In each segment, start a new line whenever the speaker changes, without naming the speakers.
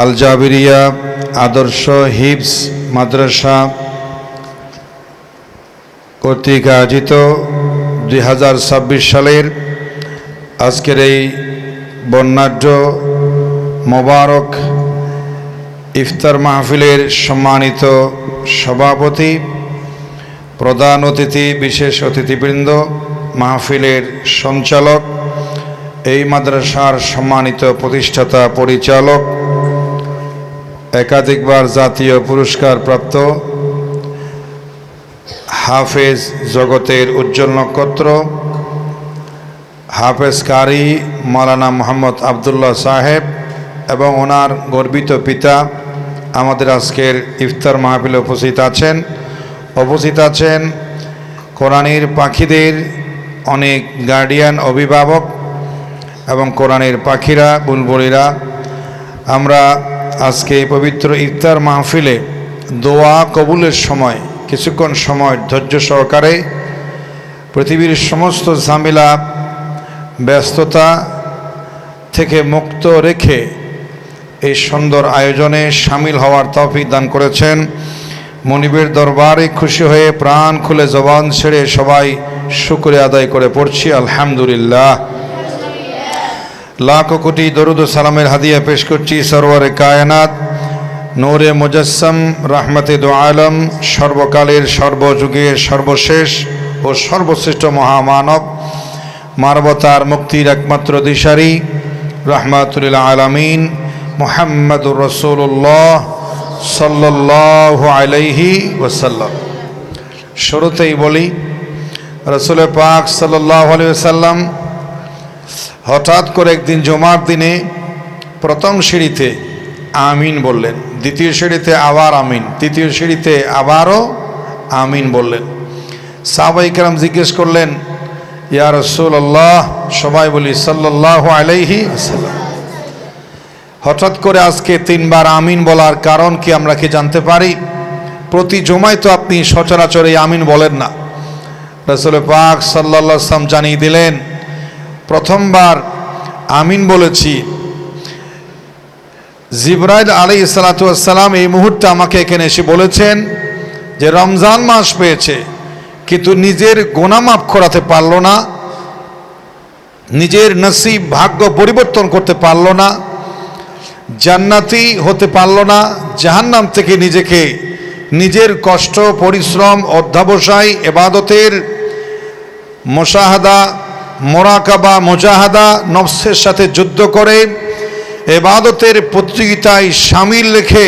আল জাবিরিয়া আদর্শ হিফজ মাদ্রাসা কর্তৃক আয়োজিত 2026 সালের আজকের এই বর্ণাঢ্য মোবারক ইফতার মাহফিলের সম্মানিত সভাপতি, প্রধান অতিথি, বিশেষ অতিথিবৃন্দ, মাহফিলের সঞ্চালক, এই মাদ্রাসার সম্মানিত প্রতিষ্ঠাতা পরিচালক, একাধিকবার জাতীয় পুরস্কার প্রাপ্ত হাফেজ, জগতের উজ্জ্বল নক্ষত্র, হাফেজ কারি মাওলানা মোহাম্মদ আবদুল্লাহ সাহেব এবং ওনার গর্বিত পিতা আমাদের আজকের ইফতার মাহফিলে উপস্থিত আছেন কোরআনের পাখিদের অনেক গার্ডিয়ান, অভিভাবক এবং কোরআনের পাখিরা, বুলবুলিরা। আমরা আজকে এই পবিত্র ইফতার মাহফিলে দোয়া কবুলের সময় কিছুক্ষণ সময় ধৈর্য সহকারে পৃথিবীর সমস্ত ঝামেলা ব্যস্ততা থেকে মুক্ত রেখে এই সুন্দর আয়োজনে শামিল হওয়ার তৌফিক দান করেছেন। মনিবের দরবারে খুশি হয়ে প্রাণ খুলে জবান ছেড়ে সবাই শুকরিয়া আদায় করে পড়ছি আলহামদুলিল্লাহ। লাখো কোটি দরুদ ও সালামের হাদিয়া পেশ করছি সরওয়ারে কায়নাত, নূরে মুজাসসাম, রাহমাতে দু আলম, সর্বকালের সর্বযুগের সর্বশেষ ও সর্বশ্রেষ্ঠ মহামানব, মানবতার মুক্তির একমাত্র দিশারি, রাহমাতুল আলামিন মুহাম্মাদুর রাসূলুল্লাহ সাল্লাল্লাহু আলাইহি ওয়াসাল্লাম। শুরুতেই বলি, রাসূল পাক সাল্লাল্লাহু আলাইহি ওয়াসাল্লাম হঠাৎ করে একদিন জুমার দিনে প্রথম সিঁড়িতে আমিন বললেন, দ্বিতীয় সিঁড়িতে আবার আমিন, তৃতীয় সিঁড়িতে আবারও আমিন বললেন। সাহাবায়ে কেরাম জিজ্ঞেস করলেন, ইয়া রাসূলুল্লাহ, সবাই বলি সাল্লাল্লাহু আলাইহি ওয়াসাল্লাম, হঠাৎ করে আজকে 3 বার আমিন বলার কারণ কি আমরা কি জানতে পারি? প্রতি জুমায় তো আপনি সচরাচর এই আমিন বলেন না। রাসূল পাক সাল্লাল্লাহু আলাইহি ওয়াসাল্লাম জানিয়ে দিলেন, প্রথমবার আমিন বলেছি জিবরাইল আলাইহিস সালাতু ওয়াস সালাম এই মুহূর্তে আমাকে এখানে এসে বলেছেন যে রমজান মাস পেয়েছে, কিন্তু নিজের গুনাহ মাফ করাতে পারল না, নিজের নসিব ভাগ্য পরিবর্তন করতে পারল না, জান্নাতি হতে পারল না, জাহান্নাম থেকে নিজেকে নিজের কষ্ট, পরিশ্রম, অধ্যবসায়, ইবাদতের মুশাহাদা, মোরাকাবা, মুজাহাদা, নফসের সাথে যুদ্ধ করে ইবাদতের প্রতিযোগিতায় শামিল রেখে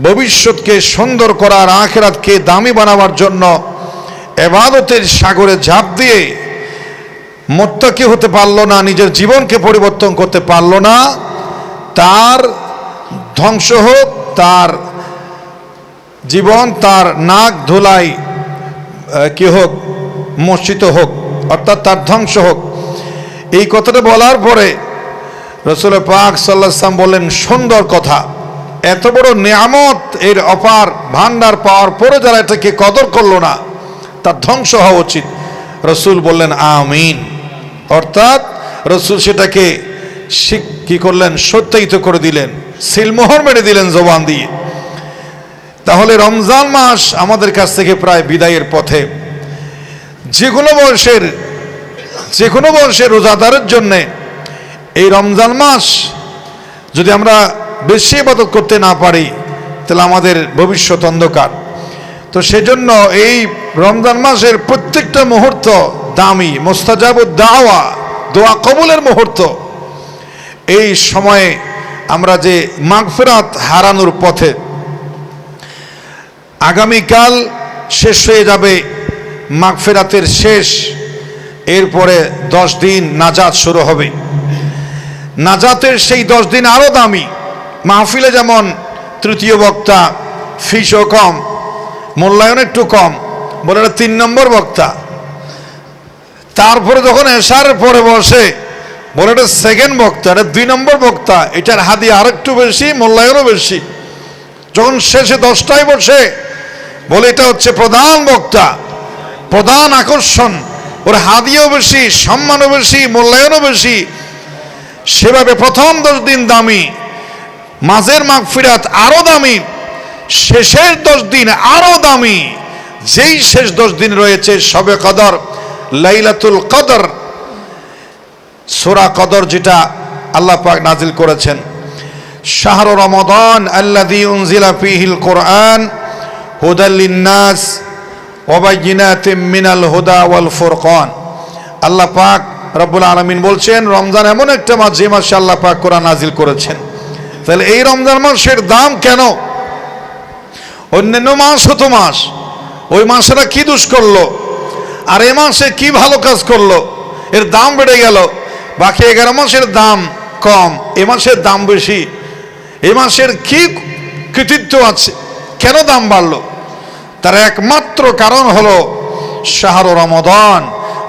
ভবিষ্যৎকে সুন্দর করার, আখিরাতকে দামি বানাবার জন্য ইবাদতের সাগরে ঝাঁপ দিয়ে মুত্তাকি হতে পারল না, নিজের জীবনকে পরিবর্তন করতে পারল না, তার ধ্বংস হোক, তার জীবন, তার নাক ধুলাই কি হোক, মোচিত হোক, অর্থাৎ তার ধ্বংস হোক। এই কথাটা বলার পরে রাসূল পাক সাল্লাল্লাহু আলাইহি ওয়াসাল্লাম বললেন, সুন্দর কথা, এত বড় নিয়ামত, এর অপার ভান্ডার পাওয়ার পরে যারা এটাকে কদর করলো না, তার ধ্বংস হওয়া উচিত। রাসূল বললেন আমিন, অর্থাৎ রাসূল সেটাকে কি করলেন, সত্যায়িত করে দিলেন, সিলমোহর মেরে দিলেন জবান দিয়ে। তাহলে রমজান মাস আমাদের কাছ থেকে প্রায় বিদায়ের পথে। যে কোনো বয়সের রোজাদারের জন্যে এই রমজান মাস যদি আমরা বেশি ইবাদত করতে না পারি, তাহলে আমাদের ভবিষ্যৎ অন্ধকার। তো সেজন্য এই রমজান মাসের প্রত্যেকটা মুহূর্ত দামি, মুস্তাজাবুদ দাওয়া, দোয়া কবুলের মুহূর্ত। এই সময়ে আমরা যে মাগফিরাত হারানোর পথে, আগামীকাল শেষ হয়ে যাবে মাগফিরাতের শেষ, এরপরে 10 দিন নাজাত শুরু হবে। নাজাতের সেই 10 দিন আরো দামি। মাহফিলে যেমন তৃতীয় বক্তা ফিসও কম, মূল্যায়ন একটু কম, বলে 3 নম্বর বক্তা। তারপরে যখন এশার পরে বসে বলে এটা সেকেন্ড বক্তা, এটা 2 নম্বর বক্তা, এটার হাদিয়া আর একটু বেশি, মূল্যায়নও বেশি। যখন শেষে 10টায় বসে বলে এটা হচ্ছে প্রধান বক্তা, প্রধান আকর্ষণ, ওর হাদিয়াও বেশি, সম্মানও বেশি, মূল্যায়নও বেশি। সেভাবে প্রথম 10 দিন দামি, মাঝের মাগফিরাত আরো দামি, শেষের 10 দিন আরো দামি। যেই শেষ 10 দিন রয়েছে শবে কদর, লাইলাতুল কদর, সূরা কদর যেটা আল্লাহ পাক নাজিল করেছেন, শাহরু রমাদান আল্লাযী উনজিলা ফীহিল কুরআন হুদাল লিন-নাস ওয়া বায়িনাতিম মিনাল হুদা ওয়াল ফুরকান। আল্লাহ পাক রব্বুল আলামিন বলছেন রমজান এমন একটা মাস যে মাসে আল্লাহ পাক কোরআন নাজিল করেছেন। তাহলে এই রমজান মাসের দাম কেন? অন্যান্য মাস হতো মাস, ওই মাসেরা কি দোষ করলো আর এ মাসে কি ভালো কাজ করলো, এর দাম বেড়ে গেল। বাকি 11 মাসের দাম কম, এ মাসের দাম বেশি। এ মাসের কি কৃতিত্ব আছে, কেন দাম বাড়লো? তার একমাত্র কারণ হলো শাহরু রমাদান।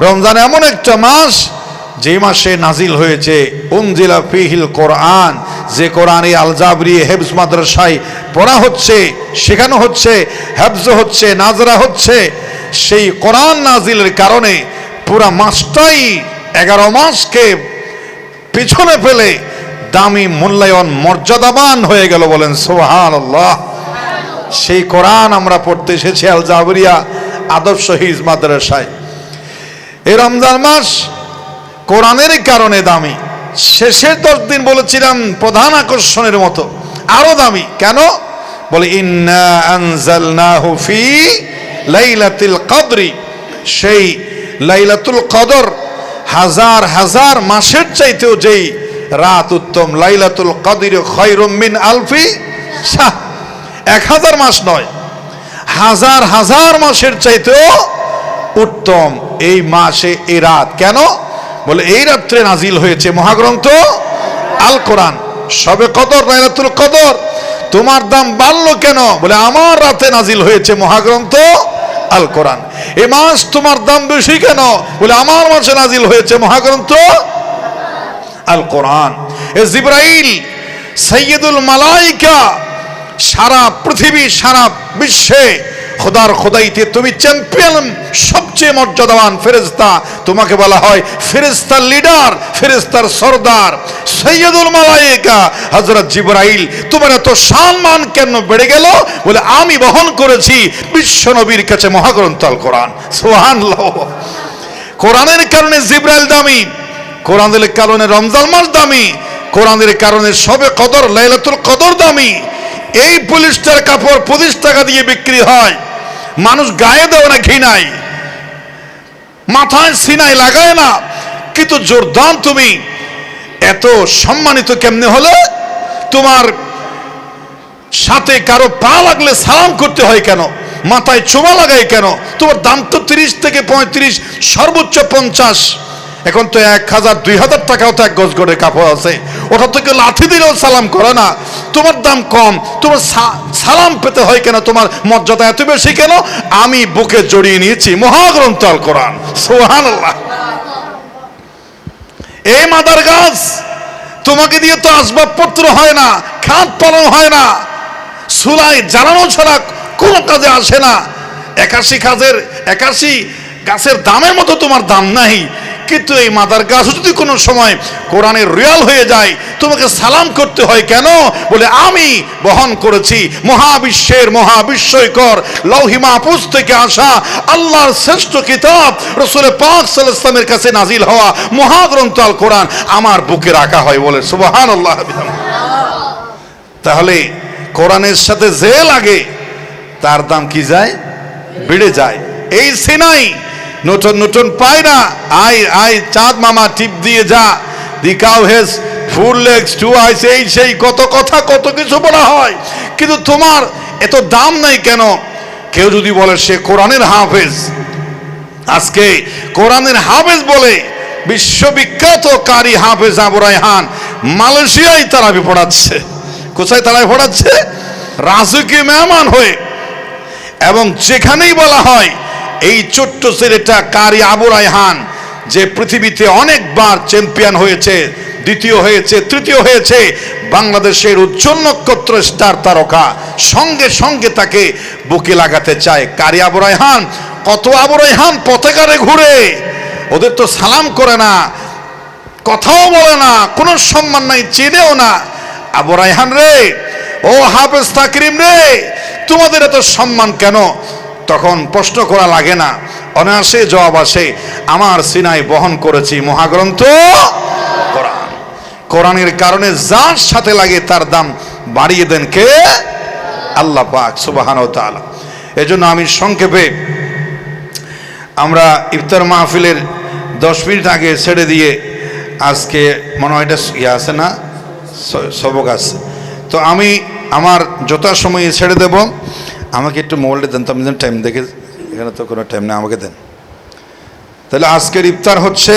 রমজান এমন একটা মাস যে মাসে নাজিল হয়েছে উনজিলা ফীহিল কোরআন, যে কোরআন এই আল জাবরি হেফজ মাদ্রাসায় পড়া হচ্ছে, শেখানো হচ্ছে, হেফজ হচ্ছে, নাজরা হচ্ছে। সেই কোরআন নাজিলের কারণে পুরা মাসটাই 11 মাসকে পিছনে ফেলে দামি, মূল্যায়ন, মর্যাদাবান হয়ে গেল। বলেন সুবহানাল্লাহ। সেই কোরআন আমরা পড়তে এসেছি আল জাবরিয়া আদর্শ হিফজ মাদ্রাসায়। এই রমজান মাস কোরআনের কারণে দামি। শেষের 10 দিন বলেছিলাম প্রধান আকর্ষণের মতো, আরো দামি। কেন? বলে ইন্না আনজালনাহু ফি লাইলাতুল কদরি। সেই লাইলাতুল কদর হাজার হাজার মাসের চাইতেও যেই রাত উত্তম। লাইলাতুল কদর খায়রুম মিন আলফি শাহর। 1000 মাস নয়, হাজার হাজার মাসের চাইতেও উত্তম এই মাসে এই রাত। কেন? বলে এই রাত্রে নাজিল হয়েছে মহাগ্রন্থ আল কোরআন। শবে কদর, লাইলাতুল কদর, তোমার দাম বাড়লো কেন? বলে আমার রাতে নাজিল হয়েছে মহাগ্রন্থ আল কোরআন। এই মাস তোমার দাম বেশি কেন? বলে আমার মাসে নাজিল হয়েছে মহাগ্রন্থ আল কোরআন। এ জিবরাইল সাইয়্যিদুল মালাইকা, সারা পৃথিবী সারা বিশ্বে খোদার খোদাইতে তুমি চ্যাম্পিয়ন, সবচেয়ে মর্যাদাবান ফেরেশতা। তোমাকে বলা হয় ফেরেশতার লিডার, ফেরেশতার সরদার, সাইয়্যিদুল মালাইকা হযরত জিবরাইল। তোমার এত সম্মান কেন বেড়ে গেল? বলে আমি বহন করেছি বিশ্ব নবীর কাছে মহাগ্রন্থ আল কোরআন। সুবহানাল্লাহ। কোরআনের কারণে জিবরাইল দামি, কোরআনের কারণে রমজান মাস দামি, কোরআনের কারণে শবে কদর, লাইলাতুল কদর দামি। এই পলিস্টার কাপড় 25 টাকা দিয়ে বিক্রি হয়, মানুষ গায়ে দেয় না, ঘৃণায়, মাথায় সিনায় লাগায় না, কিন্তু জোরদান তুমি এত সম্মানিত কেমনে হলে? তোমার সাথে কারো পা লাগলে সালাম করতে হয় কেন? মাথায় চুমা লাগায় কেন? তোমার দাম তো 30 থেকে 35, সর্বোচ্চ 50। এখন তো 1000 2000 টাকাও তো এক গজ করে কাপড় আছে, ওটা থেকে লাথি দিলেও সালাম করে না। তোমার দাম কম, তোমার সালাম পেতে হয় কেন? তোমার মর্যাদা এত বেশি কেন? আমি বুকে জড়িয়ে নিয়েছি মহাগ্রন্থ আল কোরআন। সুবহানাল্লাহ। এই মাদার গাছ তোমাকে দিয়ে তো আসবাবপত্র হয় না, খাট পালন হয় না, চুলায় জ্বালানো ছাড়া কোনো কাজে আসে না। 81 গাছের দামের মতো তোমার দাম নাই, কিন্তু এই মাদার গাছ যদি কোনো সময় কোরআনের রিয়াল হয়ে যায়, তোমাকে সালাম করতে হয় কেন? বলে আমি বহন করেছি মহাবিশ্বের মহাবিস্ময়কর লৌহি মাহফুজ থেকে আসা আল্লাহর শ্রেষ্ঠ কিতাব রাসূল পাক সাল্লাল্লাহু আলাইহি ওয়াসাল্লামের কাছে নাজিল হওয়া মহাগ্রন্থ আল কোরআন আমার বুকে রাখা হয়। বলে সুবহানাল্লাহ। তাহলে কোরআনের সাথে যে লাগে তার দাম কি যায়? বেড়ে যায়। এই সিনাই নতুন নতুন পায় না, আই চাঁদ মামা টিপ দিয়ে যা, the cow has 4 legs 2 eyes, এই সেই কত কথা, কত কিছু বলা হয়, কিন্তু তোমার এত দাম নাই কেন? কেউ যদি বলে সে কোরআনের হাফেজ, আজকে কোরআনের হাফেজ বলে বিশ্ববিখ্যাত কারি হাফেজ আবু রায়হান মালয়েশিয়ায় তারাবি পড়াচ্ছে। কোথায় তারাবি পড়াচ্ছে? রাজকীয় মেহমান হয়ে। এবং যেখানেই বলা হয় এই ছোট্ট ছেলেটা কারি আবু রায়হান, যে পৃথিবীতে অনেকবার চ্যাম্পিয়ন হয়েছে, দ্বিতীয় হয়েছে, তৃতীয় হয়েছে, বাংলাদেশের উজ্জ্বল নক্ষত্র স্টার তারকা, সঙ্গে সঙ্গে তাকে বুকে লাগাতে চায় কারি আবু রায়হান। কত আবু রায়হান পতাকারে ঘুরে, ওদের তো সালাম করে না, কথাও বলে না, কোনো সম্মান নাই, চেনেও না। আবু রায়হান রে, ও হাফেজ তাকরিম রে, তোমাদের এত সম্মান কেন? তখন প্রশ্ন করা লাগে না, অনায়াসে জবাব আসে, আমার সিনায় বহন করেছি মহাগ্রন্থ কোরআন। কোরআনের কারণে যার সাথে লাগে তার দাম বাড়িয়ে দেন কে? আল্লাহ পাক সুবহানাহু ওয়া তাআলা। এজন্য আমি সংক্ষেপে, আমরা ইফতার মাহফিলের 10 মিনিট আগে ছেড়ে দিয়ে, আজকে মনে হয় এটা আছে না, সবক আছে, তো আমি আমার যথাসময়ে ছেড়ে দেব। আমাকে একটু মোবাইলটা দেন তো, আমি টাইম দেখে, এখানে তো কোনো টাইম নেই, আমাকে দেন। তাহলে আজকের ইফতার হচ্ছে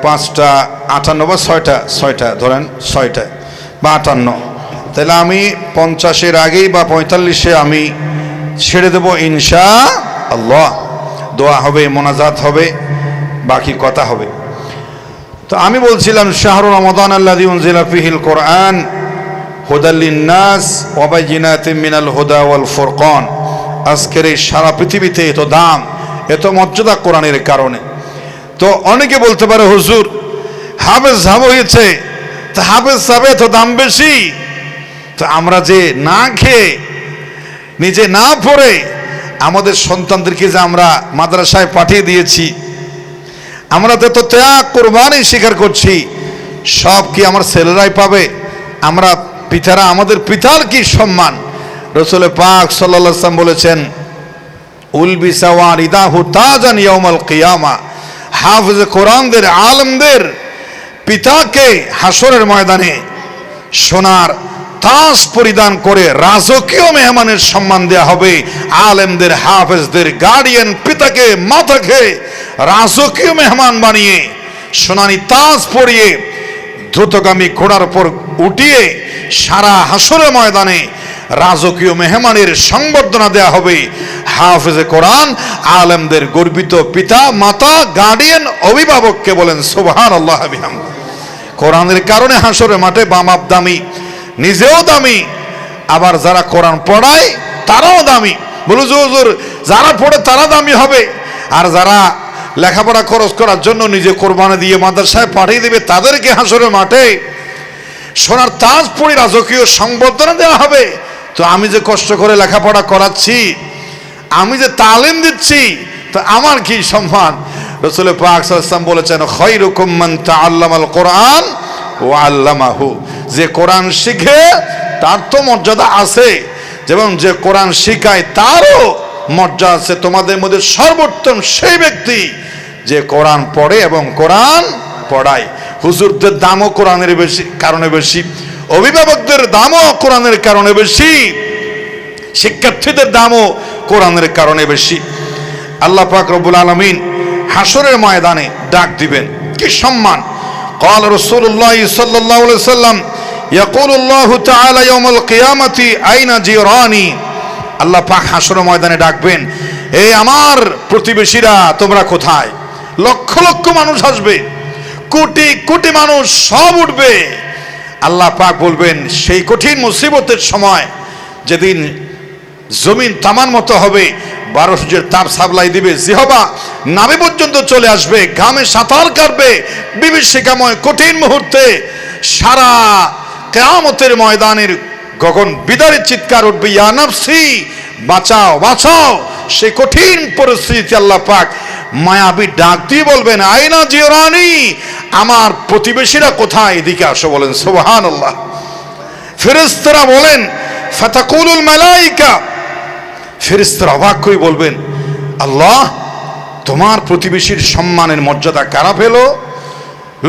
5:58 বা 6টা ধরেন, 6টা বা 58, তাহলে আমি 50-এর আগেই বা 45-এ আমি ছেড়ে দেব ইনশাআল্লাহ। দোয়া হবে, মোনাজাত হবে, বাকি কথা হবে। তো আমি বলছিলাম, শাহরু রমাদান আল্লাযী উনজিলা ফীহিল কোরআন হুদাল লিন-নাস ওয়া বাইয়িনাতিন মিনাল হুদা ওয়াল ফুরকান। আজকের এই সারা পৃথিবীতে এত দাম, এত মর্যাদা কোরআনের কারণে। তো অনেকে বলতে পারে, হুজুর হাফেজ সাহেব হয়েছে, তা হাফেজ সাহেব এত দাম বেশি? তো আমরা যে না খেয়ে, নিজে না পড়ে, আমাদের সন্তানদেরকে যে আমরা মাদ্রাসায় পাঠিয়ে দিয়েছি, আমরা তো এত ত্যাগ কোরবানি স্বীকার করছি, সব কি আমার ছেলেরাই পাবে? আমরা পিতারা, আমাদের পিতার কি সম্মান? রাসূল পাক সাল্লাল্লাহু আলাইহি ওয়াসাল্লাম বলেছেন, উলবিসা ওয়ারিদাহু তাজান ইয়াউমাল কিয়ামা। হাফেজ কোরআনদের, আলেমদের পিতাকে হাসরের ময়দানে সোনার তাজ পরিধান করে রাজকীয় মেহমানের সম্মান দেয়া হবে। আলেমদের, হাফেজদের গার্ডিয়ান পিতাকে, মাতাকে রাজকীয় মেহমান বানিয়ে সোনানি তাজ পরিয়ে দ্রুতগামী ঘোড়ার উপর উঠিয়ে সারা হাসরের ময়দানে রাজকীয় মেহমানের সংবর্ধনা দেয়া হবে। হাফেজে কোরআন আলেমদের গর্বিত পিতা, মাতা, গার্ডিয়ান, অভিভাবককে বলেন সুবহানাল্লাহ বিহামদিহি। কোরআনের কারণে হাসরের মাঠে বাপ দামি, নিজেও দামি, আবার যারা কোরআন পড়ায় তারাও দামি। বলু হুজুর, যারা পড়ে তারা দামি হবে, আর যারা লেখাপড়া খরচ করার জন্য নিজে কোরবানি দিয়ে মাদ্রাসায় পাঠিয়ে দেবে, তাদেরকে হাসরের মাঠে সোনার তাজ পরে রাজকীয় সংবর্ধনা দেওয়া হবে। তো আমি যে কষ্ট করে লেখাপড়া করাচ্ছি, আমি যে তালিম দিচ্ছি, তো আমার কি সম্মান? রাসূল পাক সাল্লাল্লাহু আলাইহি ওয়াসাল্লাম বলেছেন, খায়রুকুম মান তাআল্লামাল কোরআন ওয়া আল্লামাহু। যে কোরআন শিখে তার তো মর্যাদা আছে, যেমন যে কোরআন শিখায় তারও মর্যাদা আছে। তোমাদের মধ্যে সর্বোত্তম সেই ব্যক্তি যে কোরআন পড়ে এবং কোরআন পড়ায়। হুজুরদের দামও কোরআনের কারণে বেশি, অভিভাবকদের দামও কোরআনের কারণে বেশি, শিক্ষার্থীদের দামও কোরআনের কারণে বেশি। আল্লাহ পাক রব্বুল আলামিন হাসরের ময়দানে ডাক দিবেন, কি সম্মান! قال رسول الله صلى الله عليه وسلم يقول الله تعالى يوم القيامة أين جيراني। আল্লাহ পাক হাসরের ময়দানে ডাকবেন, এই আমার প্রতিবেশীরা তোমরা কোথায়? লক্ষ লক্ষ মানুষ আসবে, কোটি কোটি মানুষ সব উঠবে। আল্লাহ পাক বলবেন, সেই কঠিন মুসিবতের সময়, যেদিন জমিন তামান মতো হবে, 12 সূর্যের তাপ সাপ্লাই দিবে, জিহবা নাভি পর্যন্ত চলে আসবে, ঘামে সাঁতার কাটবে, বিভীষিকাময় কঠিন মুহূর্তে সারা কিয়ামতের ময়দানের গগন বিদারের চিৎকার উঠবে, ইয়া নাফসি বাঁচাও বাঁচাও। সেই কঠিন পরিস্থিতি আল্লাহ পাক মায়াবী ডাক দিয়ে বলবেন, আইনা জিরানি, আমার প্রতিবেশীরা কোথায়? এদিকে আসো। বলেন সুবহানাল্লাহ। ফেরেশতারা বলেন, ফাতাকুলুল মালাইকা, ফেরেশতারা অবাক হয়ে বলবেন, আল্লাহ তোমার প্রতিবেশীর সম্মানের মর্যাদা কারা পেল?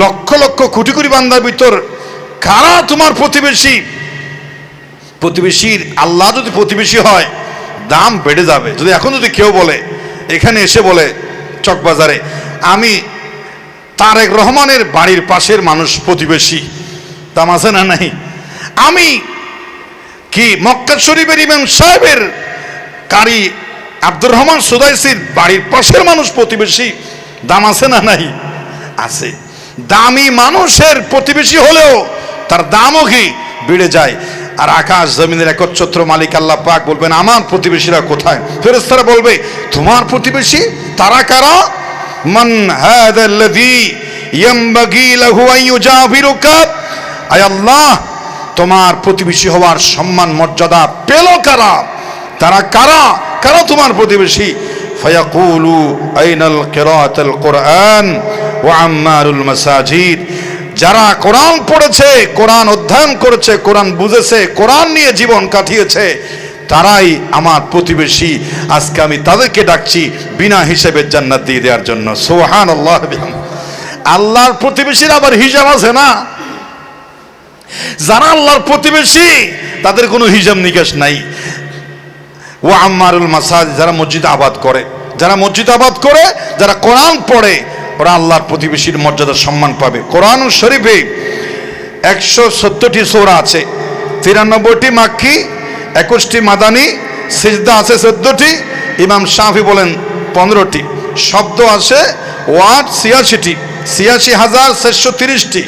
লক্ষ লক্ষ কোটি কোটি বান্দার ভিতর কারা তোমার প্রতিবেশী? প্রতিবেশীর, আল্লাহ যদি প্রতিবেশী হয় দাম বেড়ে যাবে। যদি এখন যদি কেউ বলে, এখানে এসে বলে চকবাজারে, আমি তারেক রহমানের বাড়ির পাশের মানুষ প্রতিবেশী, দাম আছে না নাই? আমি কি মক্কা শরীফের ইমাম সাহেবের কারি আব্দুর রহমান সুদাইসির বাড়ির পাশের মানুষ প্রতিবেশী, দাম আছে না নাই? আছে। দামি মানুষের প্রতিবেশী হলেও তার দামও কি বেড়ে যায়। আর আকাশ জমিনের একচ্ছত্র মালিক আল্লাহ পাক বলবেন, আমার প্রতিবেশীরা কোথায়? ফেরেশতারা বলবে, তোমার প্রতিবেশী তারা কারা? মান হাদাল্লাযী ইয়ামবাগী লাহু আন ইউজাবিরুকা আয় আল্লাহ, তোমার প্রতিবেশী হওয়ার সম্মান মর্যাদা পেল কারা? তারা কারা? কারা তোমার প্রতিবেশী? ফায়াকুলু আইনাল কিরাআতুল কুরআন ওয়া আম্মারুল মাসাজিদ। যারা কোরআন পড়েছে, কোরআন অধ্যয়ন করেছে, কোরআন বুঝেছে, কোরআন নিয়ে জীবন কাটিয়েছে, তারাই আমার প্রতিবেশী। আজকে আমি তাদেরকে ডাকছি বিনা হিসেবে জান্নাত দিয়ে দেওয়ার জন্য। সুবহানাল্লাহ। আল্লাহর প্রতিবেশীর আবার হিসাব আছে না? যারা আল্লাহর প্রতিবেশী তাদের কোনো হিসাব নিকাশ নাই। ও আম্মারুল মাসাজিদ, যারা মসজিদ আবাদ করে, যারা মসজিদ আবাদ করে, যারা কোরআন পড়ে, ওরা আল্লাহর প্রতিবেশীর মর্যাদা সম্মান পাবে। কোরআন শরীফে 170টি সূরা আছে, 93টি মাক্কি, 21টি মাদানী, সিজদা আছে 14টি, ইমাম শাফি বলেন 15টি, শব্দ আছে ওয়ার্ড 86টি, 86,430টি।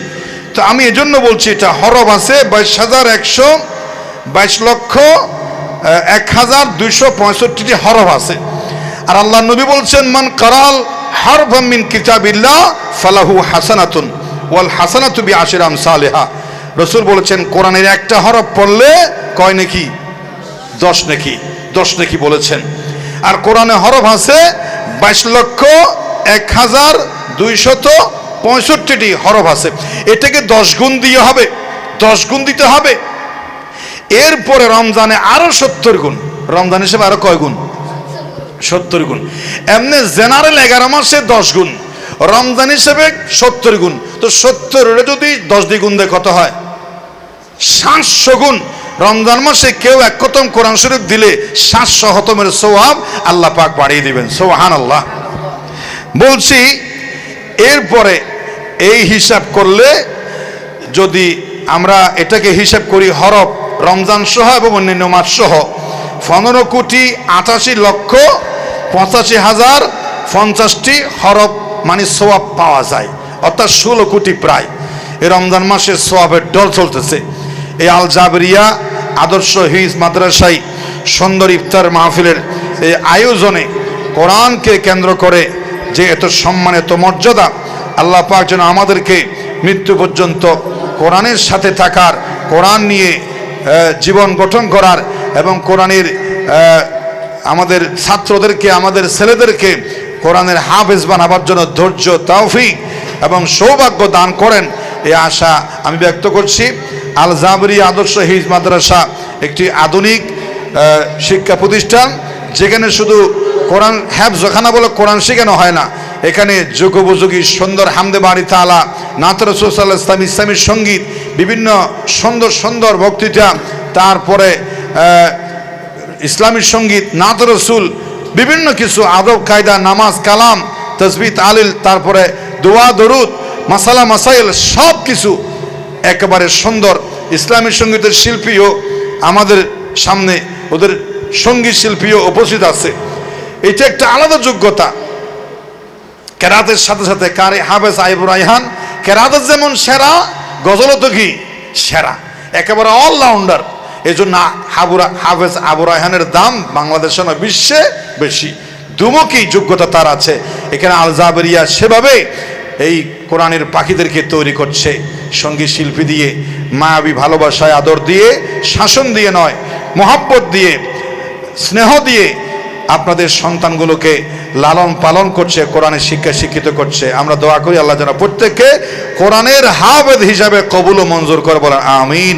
তো আমি এজন্য বলছি, এটা হরফ আছে 22,1,22,1,265টি হরফ আছে। আর আল্লাহ নবী বলছেন, মান কারাল হারফাম মিন কিতাবিল্লাহ ফালাহু হাসানাতুন ওয়াল হাসানাতু বিআশরি আমসালিহা। রাসূল বলেছেন, কোরআনের একটা হরফ পড়লে কয় নেকি? 10 নেকি, 10 নেকি বলেছেন। আর কোরআনে হরফ আছে 22,1,265টি হরফ আছে। এটাকে 10 গুণ দিয়ে হবে, 10 গুণ দিতে হবে। এরপরে রমজানে আরো 70 গুণ। রমজান হিসেবে আরো কয় গুণ? 70 গুণ। এমনি জেনারেল 11 মাসে 10 গুণ, রমজান হিসেবে 70 গুণ। তো 70 যদি 10 দিয়ে গুণ দেয় কত হয়? 700 গুণ। রমজান মাসে কেউ এক খতম কোরআন শরীফ দিলে 700 খতমের সওয়াব আল্লাহ পাক বাড়িয়ে দিবেন। সুবহানাল্লাহ। বলছি, এরপরে এই হিসাব করলে, যদি আমরা এটাকে হিসাব করি হরফ রমজান সহ এবং অন্যান্য মাস সহ, 15,85,85,050টি হরফ মানে সওয়াব পাওয়া যায়, অর্থাৎ 16 কোটি প্রায়। এই রমজান মাসে সওয়াবের ডল চলতেছে। এই আল জাবরিয়া আদর্শ হিজ মাদ্রাসায় সুন্দর ইফতার মাহফিলের এই আয়োজনে কোরআনকে কেন্দ্র করে যে এত সম্মান, এত মর্যাদা, আল্লাহ পাক যেন আমাদেরকে মৃত্যু পর্যন্ত কোরআনের সাথে থাকার, কোরআন নিয়ে জীবন গঠন করার এবং কোরআনের আমাদের ছাত্রদেরকে, আমাদের ছেলেদেরকে কোরআনের হাফেজ বানাবার জন্য ধৈর্য, তৌফিক এবং সৌভাগ্য দান করেন, এই আশা আমি ব্যক্ত করছি। আল জাবরিয়া আদর্শ হিজ মাদ্রাসা একটি আধুনিক শিক্ষা প্রতিষ্ঠান, যেখানে শুধু কোরআন হেফজখানা বলে কোরআন শেখানো হয় না, এখানে যুগোপযোগী সুন্দর হামদে বাড়ি তাআলা, নাত রাসূল সাল্লাল্লাহু আলাইহি ওয়াসাল্লাম, ইসলামী সঙ্গীত, বিভিন্ন সুন্দর সুন্দর বক্তৃতা, তারপরে ইসলামী সঙ্গীত, নাত রাসূল, বিভিন্ন কিছু আদব কায়দা, নামাজ, কালাম, তাসবিহ, তাহলিল, তারপরে দোয়া, দরুদ, মাসালা, মাসাইল, সব কিছু একেবারে সুন্দর। ইসলামী সঙ্গীতের শিল্পীও আমাদের সামনে, ওদের সঙ্গীত শিল্পীও উপস্থিত আছে। এটা একটা আলাদা যোগ্যতা। কেরাতের সাথে সাথে কারি হাফেজ আইবুর রায়হান, কেরাতের যেমন সেরা, গজলও তো কি সেরা, একেবারে অলরাউন্ডার। এই জন্য হাফেজ আবু রায়হানের দাম বাংলাদেশে না, বিশ্বে বেশি। দুমুখী যোগ্যতা তার আছে। এখানে আল জাবরিয়া সেভাবে এই কোরআনের পাখিদেরকে তৈরি করছে, সঙ্গীত শিল্পী দিয়ে, মায়াবী ভালোবাসায়, আদর দিয়ে, শাসন দিয়ে নয়, মহব্বত দিয়ে, স্নেহ দিয়ে আপনাদের সন্তানগুলোকে লালন পালন করছে, কোরআনের শিক্ষা শিক্ষিত করছে। আমরা দোয়া করি আল্লাহ যেন প্রত্যেককে কোরআনের হাফেজ হিসাবে কবুল ও মঞ্জুর করে, বলেন আমিন।